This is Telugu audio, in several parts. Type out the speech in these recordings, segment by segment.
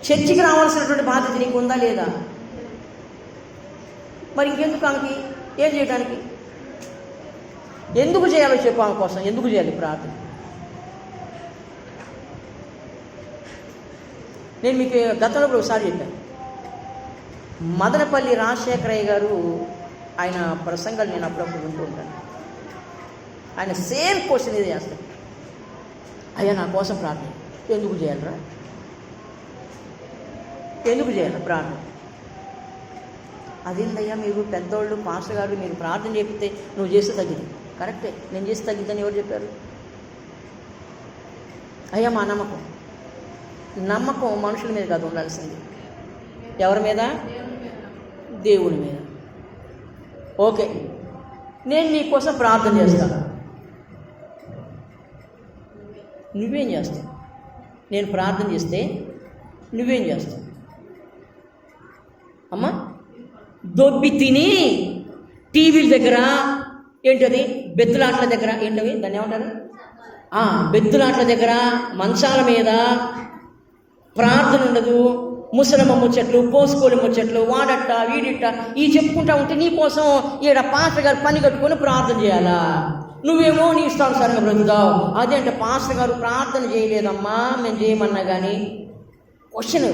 చర్చికి రావాల్సినటువంటి బాధ్యత నీకు ఉందా లేదా? మరి ఇంకెందుకు ఆమెకి ఏం చేయడానికి? ఎందుకు చేయాలో చెప్పు. ఆమె కోసం ఎందుకు చేయాలి ప్రార్థన? నేను మీకు గతంలో కూడా ఒకసారి చెప్పాను. మదనపల్లి రాజశేఖరయ్య గారు ఆయన ప్రసంగాలు నేను అప్పుడప్పుడు వింటూ ఉంటాను. ఆయన సేమ్ క్వశ్చన్ ఇదే చేస్తాడు. అయ్యా నా కోసం ప్రార్థన ఎందుకు చేయాలరా? ఎందుకు చేయాలి ప్రార్థన? అదేందయ్యా మీరు పెద్దోళ్ళు పాస్టర్ గారు మీరు ప్రార్థన చెప్తే నువ్వు చేస్తే తగ్గింది. కరెక్టే, నేను చేస్తే తగ్గిద్దని ఎవరు చెప్పారు? అయ్యా మా నమ్మకం మనుషుల మీద కాదు ఉండాల్సింది. ఎవరి మీద? దేవుని మీద. ఓకే, నేను నీ కోసం ప్రార్థన చేస్తాను. నువ్వేం చేస్తావు? నేను ప్రార్థన చేస్తే నువ్వేం చేస్తావు? అమ్మా దొబ్బి తిని టీవీల దగ్గర ఏంటది బెత్తులాట్ల దగ్గర ఏంటవి దాన్ని ఏమంటారు? బెత్తులాట్ల దగ్గర మంచాల మీద ప్రార్థన ఉండదు. ముసలమ్మ ముచ్చట్లు, పోసుకోలి ముచ్చట్లు, వాడట్ట వీడిట్ట ఈ చెప్పుకుంటా ఉంటే నీ కోసం ఈడ పాస్టర్ గారు పని కట్టుకొని ప్రార్థన చేయాలా? నువ్వేమో నీ ఇష్టానుసారంగా బ్రతుకుతావు. అదేంటే పాస్టర్ గారు ప్రార్థన చేయలేదమ్మా మేము చేయమన్నా కానీ. క్వశ్చన్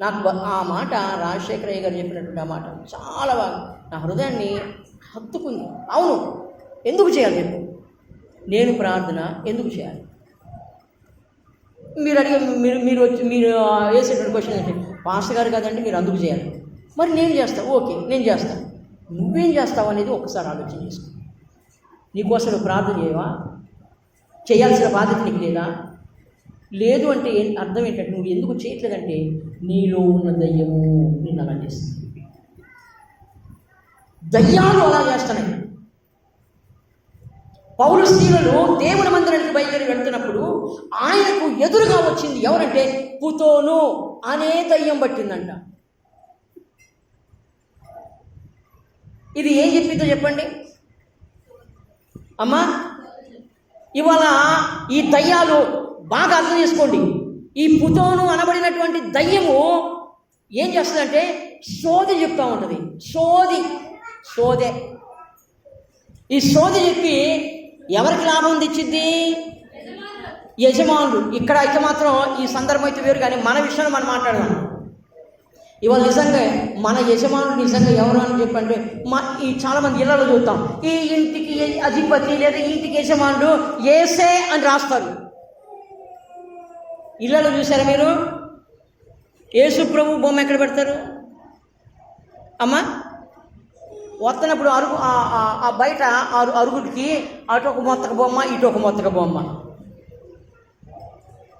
నాకు ఆ మాట రాజశేఖరయ్య గారు చెప్పినటువంటి ఆ మాట చాలా బాగా నా హృదయాన్ని హత్తుకుంది. అవును, ఎందుకు చేయాలి చెప్పు? నేను ప్రార్థన ఎందుకు చేయాలి? మీరు అడిగే మీరు వేసేటువంటి క్వశ్చన్ ఏంటి? పాస్టర్ గారు కదండి మీరు అందుకు చేయాలి. మరి నేను చేస్తాను. ఓకే నేను చేస్తాను. నువ్వేం చేస్తావు అనేది ఒకసారి ఆలోచన చేసుకో. నీకోసం నువ్వు ప్రార్థన చేయవా? చేయాల్సిన బాధ్యత నీకు లేదా? లేదు అంటే అర్థం ఏంటంటే నువ్వు ఎందుకు చేయట్లేదంటే నీలో ఉన్న దయ్యము నిన్ను అలా చేస్తుంది. దయ్యాలు అలా చేస్తున్నాయి. పౌలు స్త్రీలను దేవుని మందిరానికి బయలుదేరి వెళ్తున్నప్పుడు ఆయనకు ఎదురుగా వచ్చింది ఎవరంటే పుతోను అనే దయ్యం పట్టిందంట. ఇది ఏం చెప్పిందో చెప్పండి అమ్మా. ఇవాళ ఈ దయ్యాలు బాగా అర్థం చేసుకోండి. ఈ పుతోను అనబడినటువంటి దయ్యము ఏం చేస్తుందంటే సోది చెప్తూ ఉంటుంది. సోదే ఈ సోది చెప్పి ఎవరికి లాభం తెచ్చిద్ది? యజమానులు. ఇక్కడ అయితే మాత్రం ఈ సందర్భం అయితే వేరు, కానీ మన విషయంలో మనం మాట్లాడదాం. ఇవాళ నిజంగా మన యజమానులు నిజంగా ఎవరు అని చెప్పంటే ఈ చాలామంది ఇళ్లలో చూస్తాం, ఈ ఇంటికి అధిపతి లేదా ఇంటికి యజమానుడు ఏసే అని రాస్తారు. ఇళ్లలో చూసారా మీరు? యేసు ప్రభు బొమ్మ ఎక్కడ పెడతారు అమ్మా? వస్తున్నప్పుడు అరుగు బయట అరుగుడికి అటు ఒక మొత్తక బొమ్మ ఇటు ఒక మొత్తక బొమ్మ,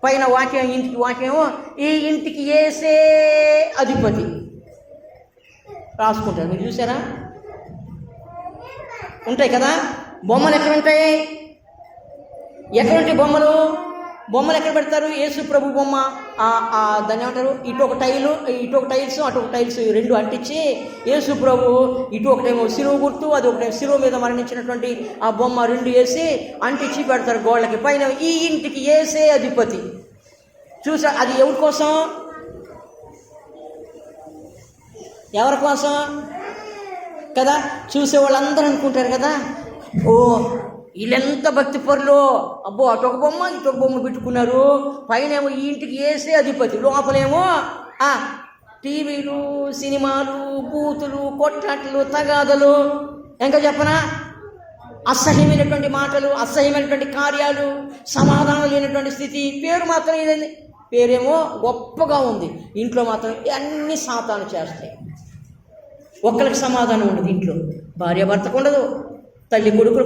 పైన వాక్యం ఇంటికి వాక్యమేమో ఈ ఇంటికి ఏసే అధిపతి రాసుకుంటారు. మీరు చూసారా? ఉంటాయి కదా బొమ్మలు. ఎక్కడ ఉంటాయి? ఎక్కడుంటాయి బొమ్మలు ఎక్కడ పెడతారు? యేసు ప్రభు బొమ్మ దాన్ని ఏమంటారు? ఇటు ఒక టైల్స్ అటు ఒక టైల్స్ రెండు అంటించి యేసు ప్రభు ఇటు ఒకటేమో శిలువ గుర్తు, అది ఒకటేమో శిలువ మీద మరణించినటువంటి ఆ బొమ్మ రెండు వేసి అంటించి పెడతారు గోళ్ళకి. పైన ఈ ఇంటికి ఏసే అధిపతి. చూసా? అది ఎవరి కోసం? ఎవరి కోసం కదా? చూసే వాళ్ళందరూ అనుకుంటారు కదా, ఓ వీళ్ళెంత భక్తి పరులు, అబ్బో అటొక బొమ్మ ఇటొక బొమ్మ పెట్టుకున్నారు, పైన ఏమో ఈ ఇంటికి వేసే అధిపతి, లోపలేమో టీవీలు, సినిమాలు, బూతులు, కొట్లాటలు, తగాదలు, ఇంకా చెప్పనా అసహ్యమైనటువంటి మాటలు, అసహ్యమైనటువంటి కార్యాలు, సమాధానం లేనటువంటి స్థితి. పేరు మాత్రం ఇదండి, పేరేమో గొప్పగా ఉంది, ఇంట్లో మాత్రం అన్ని సాతాను చేస్తాయి. ఒక్కరికి సమాధానం ఉండదు ఇంట్లో. భార్య భర్తకు ఉండదు, తల్లి కొడుకులు